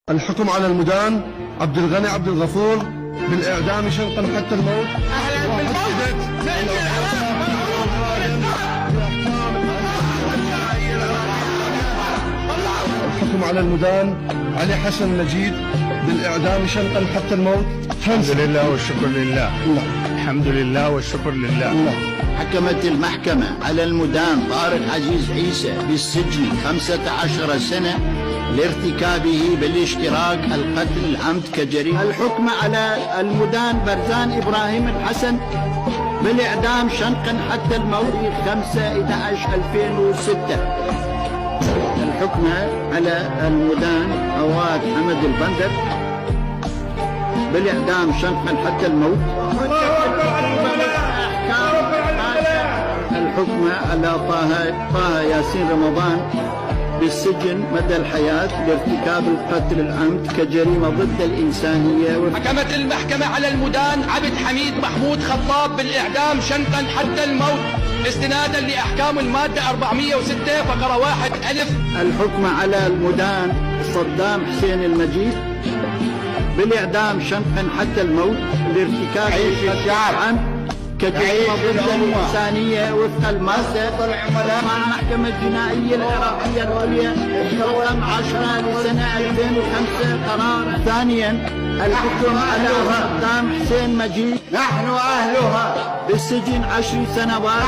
الحكم على المدان عبد الغني عبد الغفور بالإعدام شنقا حتى الموت. أهلا بالموت. الحكم على المدان علي حسن نجيب بالإعدام شنقا حتى الموت. الحمد لله والشكر لله. الحمد لله والشكر لله. حكمت المحكمة على المدان طارق عزيز عيسى بالسجن 15 سنة لارتكابه بالاشتراك القتل العمد كجريمة. الحكم على المدان برزان إبراهيم الحسن بالإعدام شنقا حتى الموت 5/11/2006. الحكم على المدان عواد حمد البندر بالإعدام شنقا حتى الموت. الحكم على طه ياسين رمضان بالسجن مدى الحياة لارتكاب القتل العمد كجريمة ضد الإنسانية. حكمت المحكمة على المدان عبد حميد محمود خطاب بالإعدام شنقا حتى الموت استنادا لأحكام المادة 406 فقرة 1 ألف. الحكم على المدان صدام حسين المجيد بالإعدام شنقا حتى الموت لارتكاب العمد كجريمة ضد الإنسانية وفق المادة مع المحكمة الجنائية العراقية العليا رقم 10 لسنة 2005 قرار. ثانيا الحكم على صدام حسين مجيد نحن أهلها بالسجن 10 سنوات.